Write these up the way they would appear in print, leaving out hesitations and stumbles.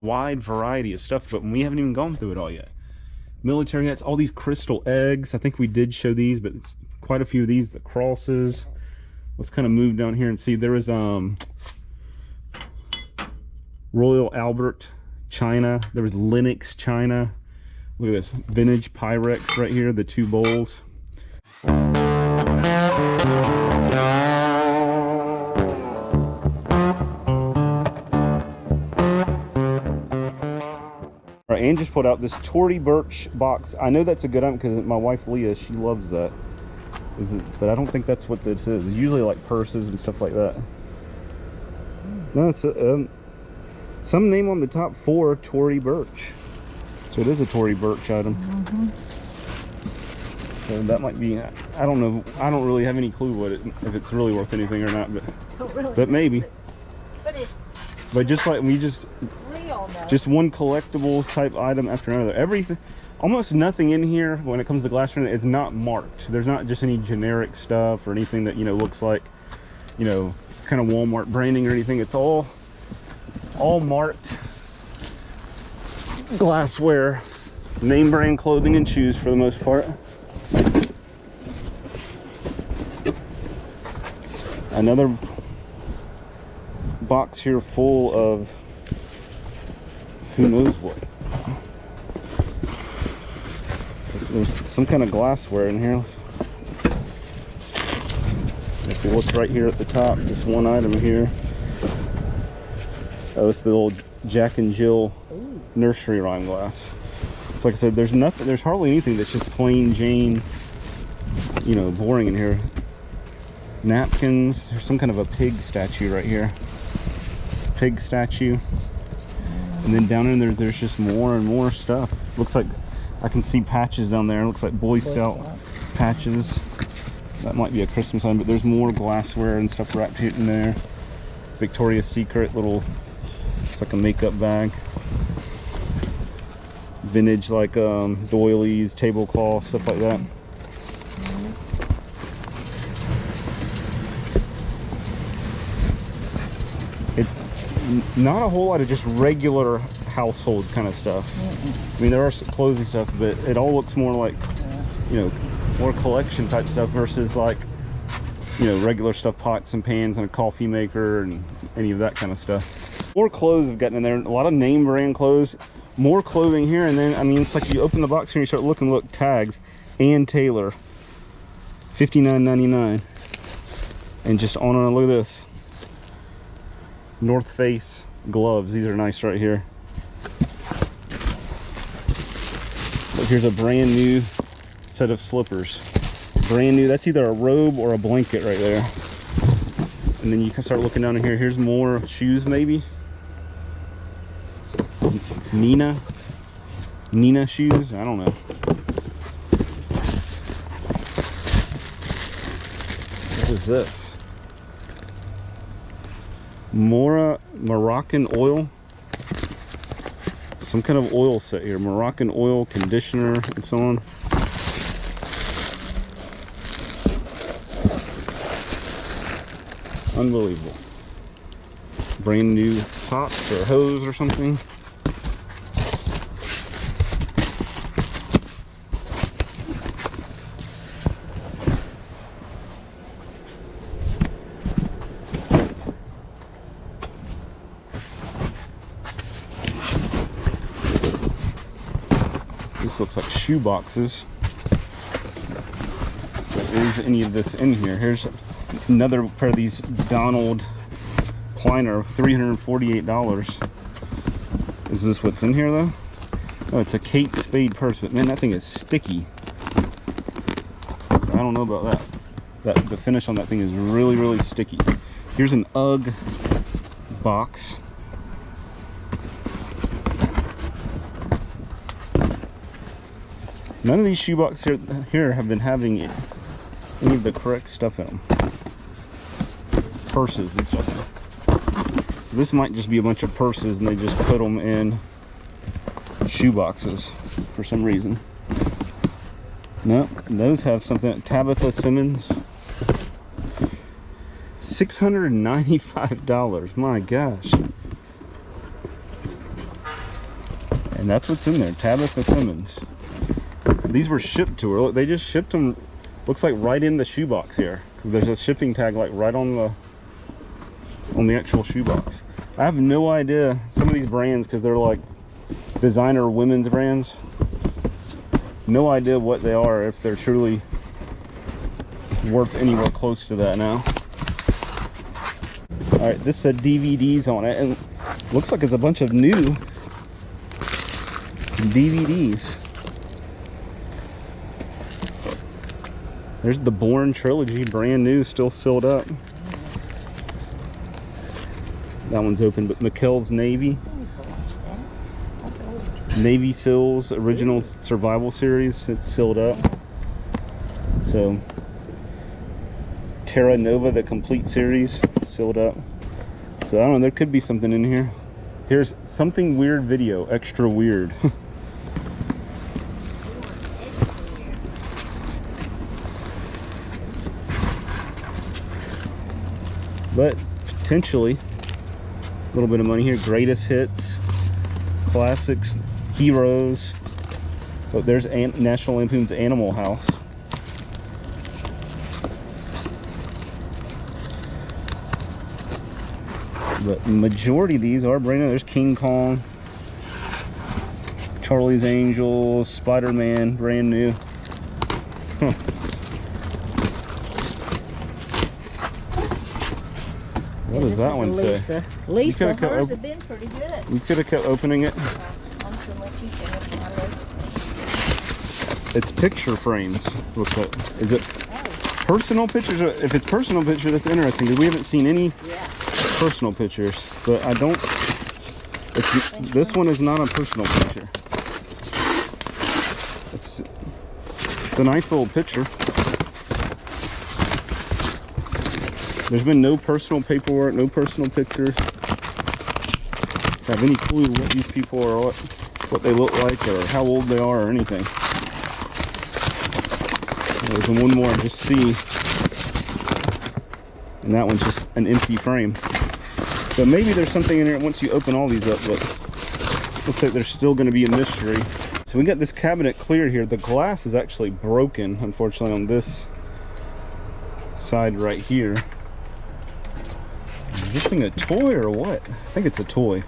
wide variety of stuff, but we haven't even gone through it all yet. Military hats, all these crystal eggs. I think we did show these, but it's quite a few of these. The crosses. Let's kind of move down here and see. There is Royal Albert China. There was Lenox China. Look at this vintage Pyrex right here. The two bowls. Anne just pulled out this Tory Burch box. I know that's a good item because my wife Leah, she loves that. But I don't think that's what this is. It's usually like purses and stuff like that. No, it's some name on the top for Tory Burch. So it is a Tory Burch item. So that might be, I don't know. I don't really have any clue if it's really worth anything or not. But maybe. But just like just one collectible type item after another. Everything, almost nothing in here when it comes to glassware is not marked. There's not just any generic stuff or anything that, you know, looks like, you know, kind of Walmart branding or anything. It's all marked glassware, name brand clothing and shoes for the most part. Another box here full of who knows what. There's some kind of glassware in here. If you look right here at the top, this one item here. Oh, it's the old Jack and Jill nursery rhyme glass. So like I said, there's hardly anything that's just plain Jane, you know, boring in here. Napkins. There's some kind of a pig statue right here. Pig statue. And then down in there, there's just more and more stuff. Looks like I can see patches down there. It looks like Boy Scout patches. That might be a Christmas item, but there's more glassware and stuff wrapped in there. Victoria's Secret little, it's like a makeup bag. Vintage like doilies, tablecloth, stuff like that. Not a whole lot of just regular household kind of stuff. I mean, there are some clothes and stuff, but it all looks more like, you know, more collection type stuff versus like, you know, regular stuff, pots and pans and a coffee maker and any of that kind of stuff. More clothes have gotten in there, a lot of name brand clothes, more clothing here, and then, I mean, it's like you open the box here and you start looking, look, tags, Ann Taylor, $59.99, and just on and on. Look at this. North Face gloves. These are nice right here. Look, here's a brand new set of slippers. Brand new. That's either a robe or a blanket right there. And then you can start looking down in here. Here's more shoes maybe. Nina shoes. I don't know. What is this? Moroccan oil. Some kind of oil set here. Moroccan oil, conditioner, and so on. Unbelievable. Brand new socks or hose or something. This looks like shoe boxes. Is any of this in here? Here's another pair of these Donald Kleiner, $348. Is this what's in here though? Oh, it's a Kate Spade purse, but man, that thing is sticky. So I don't know about that. The finish on that thing is really, really sticky. Here's an UGG box. None of these shoe boxes here have been having any of the correct stuff in them. Purses and stuff. So this might just be a bunch of purses and they just put them in shoe boxes for some reason. No, those have something. Tabitha Simmons. $695. My gosh. And that's what's in there, Tabitha Simmons. These were shipped to her. They just shipped them, looks like right in the shoebox here. Because there's a shipping tag like right on the actual shoebox. I have no idea, some of these brands, because they're like designer women's brands. No idea what they are, if they're truly worth anywhere close to that now. Alright, this said DVDs on it, and looks like it's a bunch of new DVDs. There's the Bourne trilogy, brand new, still sealed up. That one's open, but McKell's Navy. Navy SEALs original survival series, it's sealed up. So Terra Nova, the complete series, sealed up. So I don't know, there could be something in here. Here's something weird video, extra weird. But potentially a little bit of money here. Greatest hits, classics, heroes. Oh, there's National Lampoon's Animal House. But the majority of these are brand new. There's King Kong, Charlie's Angels, Spider-Man, brand new. Huh. What does that one say? Lisa, hers have been pretty good. You could have kept opening it. It's picture frames. Looks like. Is it personal pictures? If it's personal picture, that's interesting because we haven't seen any personal pictures. But I don't. This one is not a personal picture. It's a nice little picture. There's been no personal paperwork, no personal pictures. I have any clue what these people are, what they look like, or how old they are, or anything. There's one more, just see. And that one's just an empty frame. So maybe there's something in there once you open all these up, but looks like there's still going to be a mystery. So we got this cabinet cleared here. The glass is actually broken, unfortunately, on this side right here. Is this thing a toy or what? I think it's a toy.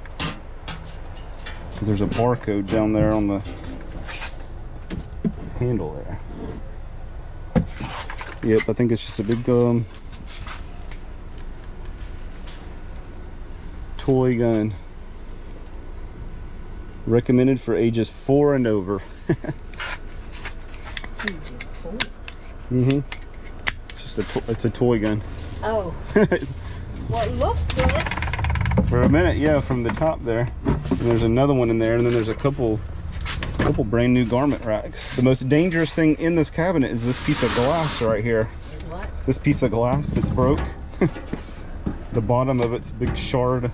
Because there's a barcode down there on the handle there. Yep, I think it's just a big toy gun. Recommended for ages 4 and over. It's a toy gun. Oh. Well, it looked good. For a minute, yeah, from the top there. And there's another one in there, and then there's a couple brand new garment racks. The most dangerous thing in this cabinet is this piece of glass right here. What? This piece of glass that's broke. The bottom of it's big shard.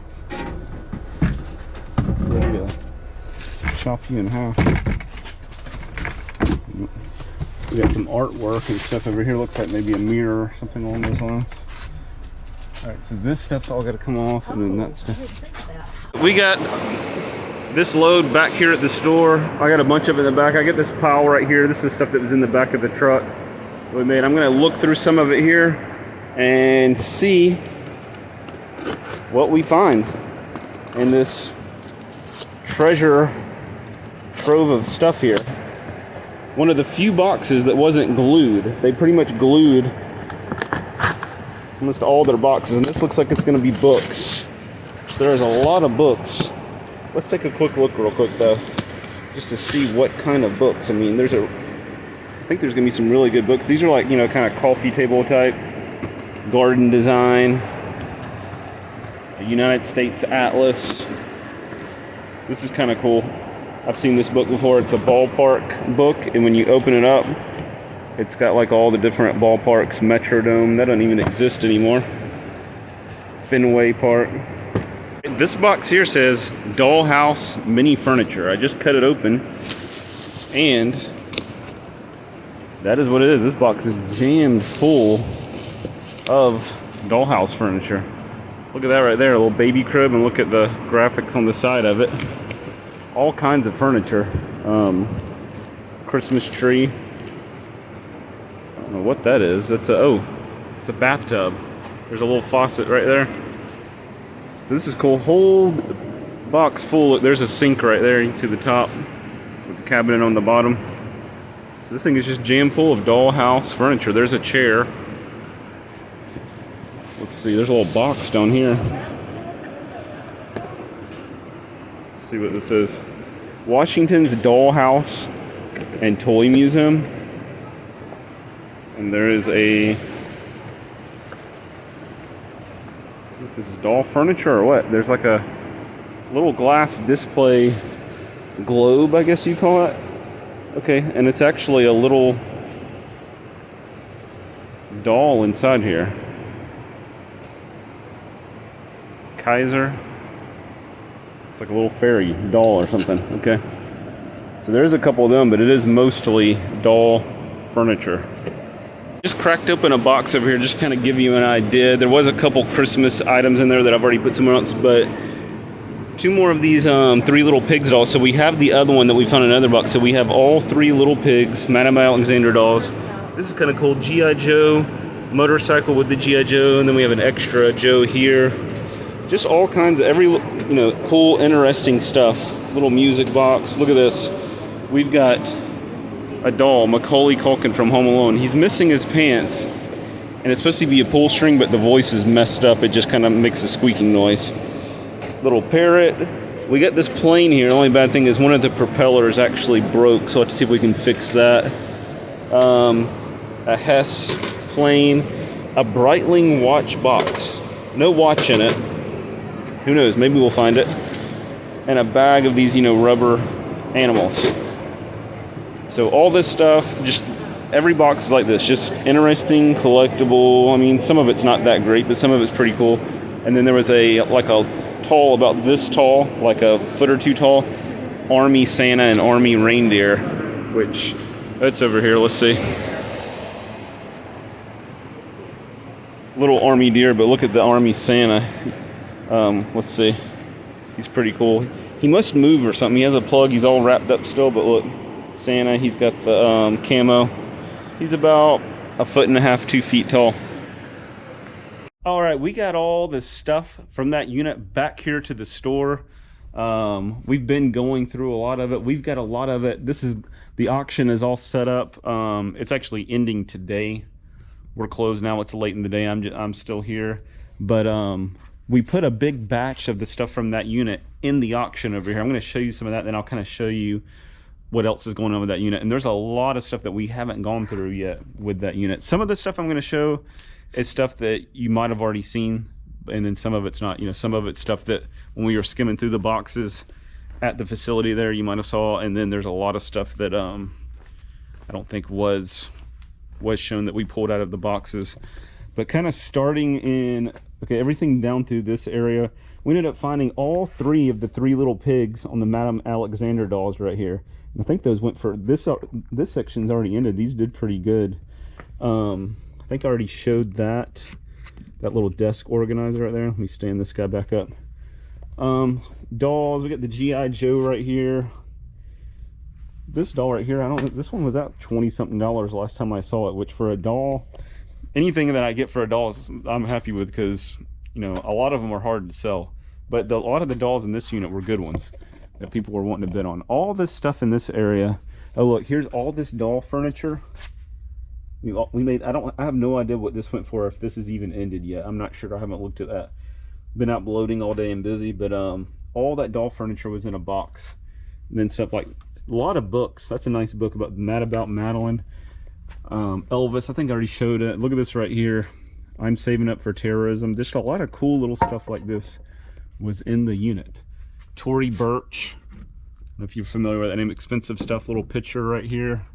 Ready to chop you in half. We got some artwork and stuff over here. Looks like maybe a mirror or something along those lines. Alright, so this stuff's all got to come off, and then that stuff. We got this load back here at the store. I got a bunch of it in the back. I got this pile right here. This is stuff that was in the back of the truck that we made. I'm going to look through some of it here and see what we find in this treasure trove of stuff here. One of the few boxes that wasn't glued. They pretty much glued almost all their boxes, and this looks like it's going to be books. So there's a lot of books. Let's take a quick look real quick though, just to see what kind of books. I mean, I think there's going to be some really good books. These are like, you know, kind of coffee table type, garden design, a United States Atlas. This is kind of cool. I've seen this book before. It's a ballpark book, and when you open it up, it's got like all the different ballparks. Metrodome, that doesn't even exist anymore. Fenway Park. This box here says Dollhouse Mini Furniture. I just cut it open, and that is what it is. This box is jammed full of dollhouse furniture. Look at that right there, a little baby crib, and look at the graphics on the side of it. all kinds of furniture. Christmas tree. I don't know what that is. It's a bathtub. There's a little faucet right there. So this is cool. Whole box full. There's a sink right there. You can see the top with the cabinet on the bottom. So this thing is just jam full of dollhouse furniture. There's a chair. Let's see. There's a little box down here. Let's see what this is. Washington's Dollhouse and Toy Museum. And there is a... This is doll furniture or what? There's like a little glass display globe, I guess you call it. Okay, and it's actually a little doll inside here. Kaiser. It's like a little fairy doll or something. Okay. So there's a couple of them, but it is mostly doll furniture. Just cracked open a box over here, just kind of give you an idea. There was a couple Christmas items in there that I've already put somewhere else, but two more of these Three Little Pigs dolls. So we have the other one that we found in another box. So we have all Three Little Pigs, Madame Alexander dolls. This is kind of cool. G.I. Joe motorcycle with the G.I. Joe, and then we have an extra Joe here. Just all kinds of cool, interesting stuff. Little music box. Look at this. We've got a doll, Macaulay Culkin from Home Alone. He's missing his pants, and it's supposed to be a pull string, but the voice is messed up. It just kind of makes a squeaking noise. Little parrot. We got this plane here. The only bad thing is one of the propellers actually broke, so I'll have to see if we can fix that. A Hess plane. A Breitling watch box. No watch in it. Who knows? Maybe we'll find it. And a bag of these, rubber animals. So all this stuff, just every box is like this. Just interesting, collectible. I mean, some of it's not that great, but some of it's pretty cool. And then there was a tall, about this tall, like a foot or two tall, Army Santa and Army reindeer, which that's over here. Let's see. Little Army deer, but look at the Army Santa. Let's see. He's pretty cool. He must move or something. He has a plug. He's all wrapped up still, but look, Santa. He's got the camo. He's about 1.5 feet, 2 feet tall. All right, we got all this stuff from that unit back here to the store. We've been going through a lot of it. We've got a lot of it. The auction is all set up. It's actually ending today. We're closed now. It's late in the day. I'm still here, but we put a big batch of the stuff from that unit in the auction over here. I'm going to show you some of that, then I'll kind of show you what else is going on with that unit. And there's a lot of stuff that we haven't gone through yet with that unit. Some of the stuff I'm going to show is stuff that you might have already seen, and then some of it's not. Some of it's stuff that when we were skimming through the boxes at the facility there, you might have saw. And then there's a lot of stuff that I don't think was shown that we pulled out of the boxes. But kind of starting in, okay, everything down through this area, we ended up finding all three of the Three Little Pigs on the Madame Alexander dolls right here. And I think those went for, this section's already ended. These did pretty good. I think I already showed that little desk organizer right there. Let me stand this guy back up. Dolls, we got the G.I. Joe right here. This doll right here, this one was out $20-something last time I saw it, which for a doll, anything that I get for a doll, I'm happy with, because a lot of them are hard to sell. But a lot of the dolls in this unit were good ones that people were wanting to bid on. All this stuff in this area. Oh look, here's all this doll furniture. We made, I have no idea what this went for, if this is even ended yet. I'm not sure. I haven't looked at that. Been out bloating all day and busy, but all that doll furniture was in a box. And then stuff like a lot of books. That's a nice book about Madeline. Elvis, I think I already showed it. Look at this right here. I'm saving up for terrorism. Just a lot of cool little stuff like this was in the unit. Tory Burch, I don't know if you're familiar with that name. Expensive stuff. Little picture right here.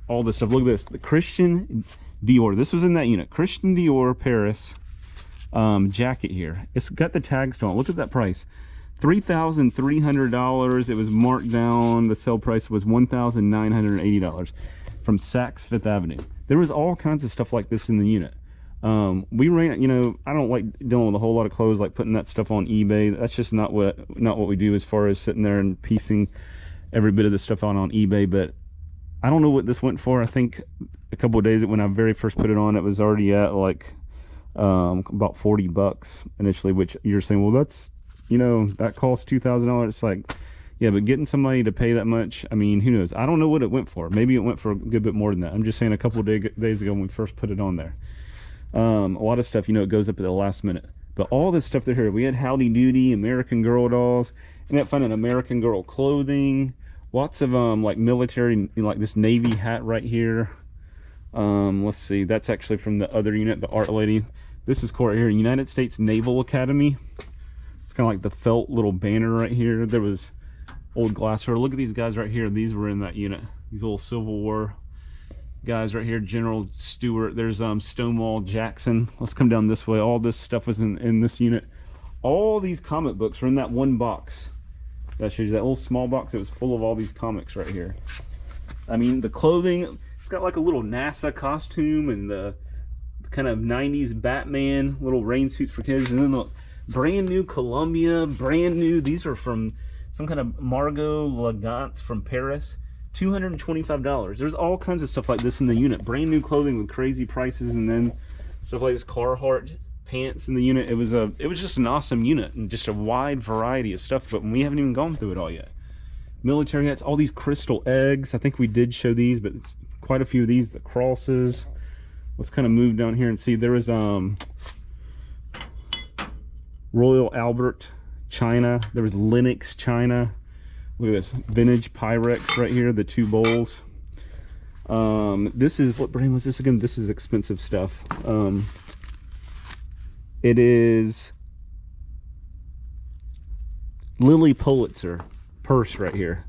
All this stuff. Look at this. The Christian Dior. This was in that unit. Christian Dior Paris jacket here. It's got the tags on it. Look at that price. $3,300. It was marked down. The sale price was $1,980 from Saks Fifth Avenue. There was all kinds of stuff like this in the unit. We ran, you know, I don't like dealing with a whole lot of clothes, like putting that stuff on eBay. That's just not what we do, as far as sitting there and piecing every bit of the stuff on eBay. But I don't know what this went for. I think a couple of days when I very first put it on, it was already at like about $40 initially, which you're saying, well, that's, you know, that costs $2,000. It's like, yeah, but getting somebody to pay that much, I mean, who knows? I don't know what it went for. Maybe it went for a good bit more than that. I'm just saying, a couple of days ago when we first put it on there. A lot of stuff, you know, it goes up at the last minute. But all this stuff here, we had Howdy Doody, American Girl dolls, and that finding American Girl clothing, lots of like military, you know, like this Navy hat right here. Let's see, that's actually from the other unit, the art lady. This is cool right here, United States Naval Academy. It's kind of like the felt little banner right here. There was old glassware. Look at these guys right here. These were in that unit. These little Civil War guys right here. General Stewart. There's Stonewall Jackson. Let's come down this way. All this stuff was in this unit. All these comic books were in that one box. That shows you that little small box. It was full of all these comics right here. I mean, the clothing, it's got like a little NASA costume and the kind of 90s Batman little rain suits for kids, and then the brand new Columbia, brand new. These are from some kind of Margot Lagance from Paris. $225. There's all kinds of stuff like this in the unit. Brand new clothing with crazy prices, and then stuff like this Carhartt pants in the unit. It was just an awesome unit, and just a wide variety of stuff, but we haven't even gone through it all yet. Military hats, all these crystal eggs. I think we did show these, but it's quite a few of these. The crosses. Let's kind of move down here and see. There was Royal Albert China. There was Lenox China. Look at this vintage Pyrex right here, the two bowls. This is, what brand was this again? This is expensive stuff. It is Lily Pulitzer purse right here.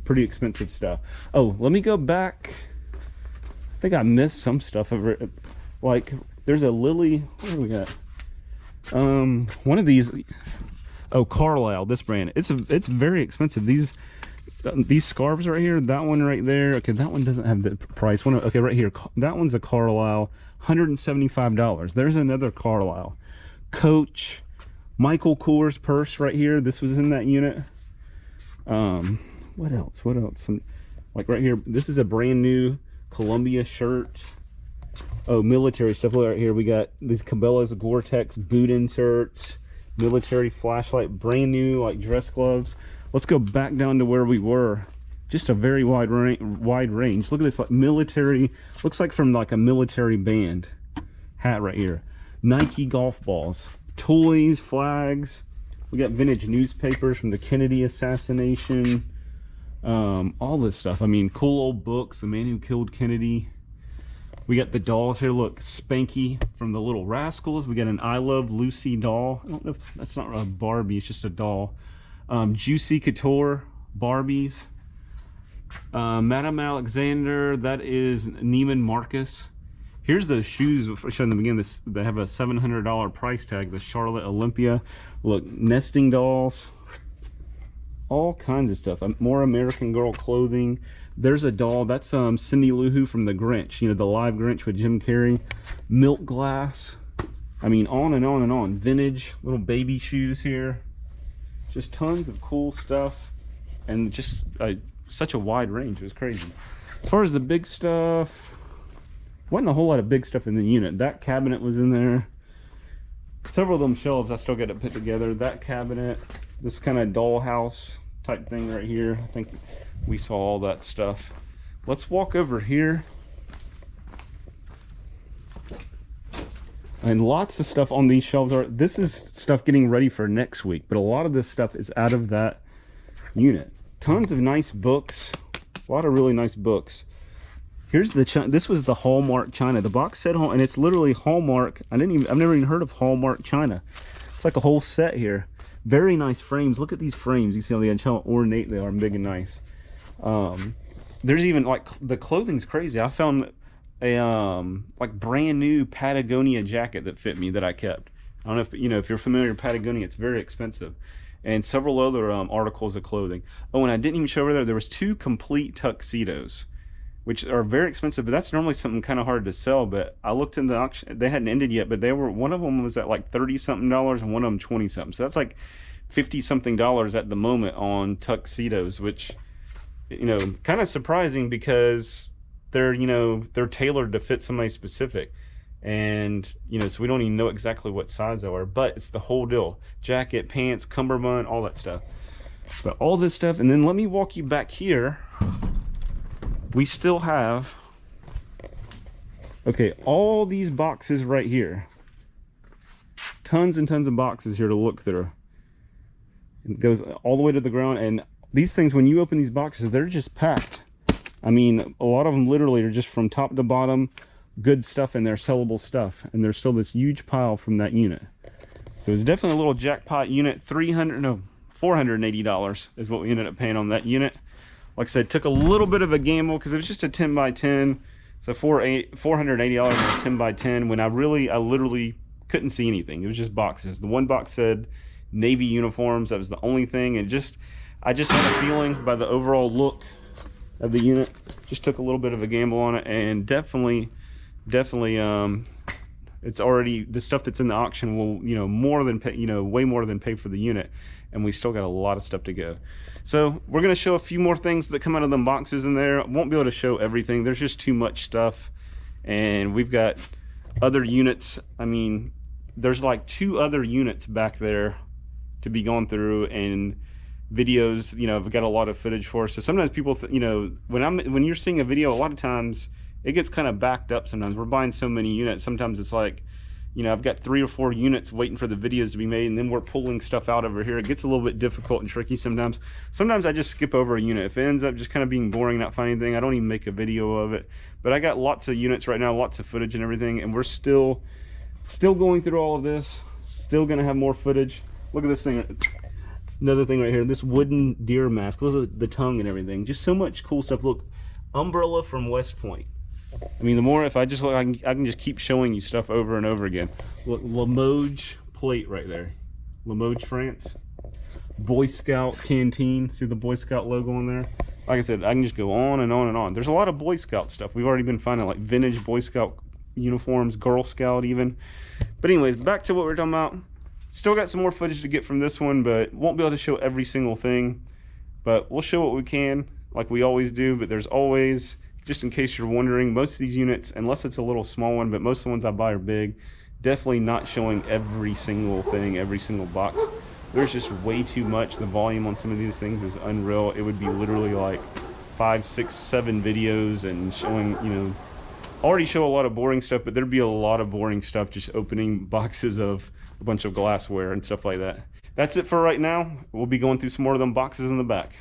Pretty expensive stuff. Oh, let me go back. I think I missed some stuff over it. Like, there's a Lily, what do we got? One of these. Oh, Carlisle, this brand. It's very expensive. These scarves right here, that one right there. Okay, that one doesn't have the price. One, okay, right here. That one's a Carlisle, $175. There's another Carlisle. Coach, Michael Kors purse right here. This was in that unit. What else? What else? Like right here, this is a brand new Columbia shirt. Oh, military stuff right here. We got these Cabela's Gore-Tex boot inserts. Military flashlight, brand new like dress gloves. Let's go back down to where we were. Just a very wide range. Look at this, like military, looks like from like a military band hat right here. Nike golf balls, toys, flags. We got vintage newspapers from the Kennedy assassination. All this stuff. I mean, cool old books, The Man Who Killed Kennedy. We got the dolls here. Look, Spanky from the Little Rascals. We got an I Love Lucy doll. I don't know if that's not a Barbie, it's just a doll. Juicy Couture Barbies. Madame Alexander, that is Neiman Marcus. Here's the shoes I showed in the beginning. They have a $700 price tag. The Charlotte Olympia. Look, nesting dolls. All kinds of stuff. More American Girl clothing. There's a doll. That's Cindy Lou Who from the Grinch. You know, the live Grinch with Jim Carrey. Milk glass. I mean, on and on and on. Vintage little baby shoes here. Just tons of cool stuff. And just such a wide range. It was crazy. As far as the big stuff, wasn't a whole lot of big stuff in the unit. That cabinet was in there. Several of them shelves I still got to put together. That cabinet. This kind of dollhouse type thing right here. I think we saw all that stuff. Let's walk over here. And lots of stuff on these shelves are, this is stuff getting ready for next week, but a lot of this stuff is out of that unit. Tons of nice books, a lot of really nice books. Here's the China. This was the Hallmark China. The box said Hallmark, and it's literally Hallmark. I've never even heard of Hallmark China. It's like a whole set here. Very nice frames. Look at these frames. You see on the edge how ornate they are, big and nice. There's even like the clothing's crazy. I found a like brand new Patagonia jacket that fit me that I kept. I don't know if you know if you're familiar with Patagonia. It's very expensive, and several other articles of clothing. Oh, and I didn't even show over there. There was 2 complete tuxedos. which are very expensive, but that's normally something kind of hard to sell. But I looked in the auction, they hadn't ended yet, but they were, one of them was at like $30 something and one of them 20 something. So that's like 50 something dollars at the moment on tuxedos, which, you know, kind of surprising because they're, you know, they're tailored to fit somebody specific. And, you know, so we don't even know exactly what size they are, but it's the whole deal. Jacket, pants, cummerbund, all that stuff. But all this stuff, and then let me walk you back here. We still have, okay, all these boxes right here. Tons and tons of boxes here to look through. It goes all the way to the ground, and these things, when you open these boxes, they're just packed. I mean, a lot of them literally are just from top to bottom, good stuff in there, sellable stuff, and there's still this huge pile from that unit. So it's definitely a little jackpot unit. $480 is what we ended up paying on that unit. Like I said, took a little bit of a gamble because it was just a 10 by 10. So $480 on a 10 by 10 when I literally couldn't see anything. It was just boxes. The one box said Navy uniforms. That was the only thing. And I just had a feeling by the overall look of the unit, just took a little bit of a gamble on it, and definitely it's already, the stuff that's in the auction will, you know, more than pay, you know, way more than pay for the unit, and we still got a lot of stuff to go. So we're going to show a few more things that come out of them boxes in there. I won't be able to show everything, there's just too much stuff, and we've got other units. I mean, there's like 2 other units back there to be gone through, and videos, you know, I've got a lot of footage for. So sometimes people, you know, when you're seeing a video, a lot of times it gets kind of backed up. Sometimes we're buying so many units, sometimes it's like, you know, I've got 3 or 4 units waiting for the videos to be made, and then we're pulling stuff out over here. It gets a little bit difficult and tricky sometimes. Sometimes I just skip over a unit. If it ends up just kind of being boring, not finding anything, I don't even make a video of it. But I got lots of units right now, lots of footage and everything, and we're still going through all of this, still gonna have more footage. Look at this thing. Another thing right here, this wooden deer mask. Look at the tongue and everything. Just so much cool stuff. Look, umbrella from West Point. I mean, the more, if I just look, I can just keep showing you stuff over and over again. Look, Limoges plate right there. Limoges, France. Boy Scout canteen. See the Boy Scout logo on there? Like I said, I can just go on and on and on. There's a lot of Boy Scout stuff. We've already been finding like vintage Boy Scout uniforms, Girl Scout even. But anyways, back to what we're talking about. Still got some more footage to get from this one, but won't be able to show every single thing. But we'll show what we can, like we always do. But there's always, just in case you're wondering, most of these units, unless it's a little small one, but most of the ones I buy are big, definitely not showing every single thing, every single box. There's just way too much. The volume on some of these things is unreal. It would be literally like 5, 6, 7 videos and showing, you know, already show a lot of boring stuff, but there'd be a lot of boring stuff just opening boxes of a bunch of glassware and stuff like that. That's it for right now. We'll be going through some more of them boxes in the back.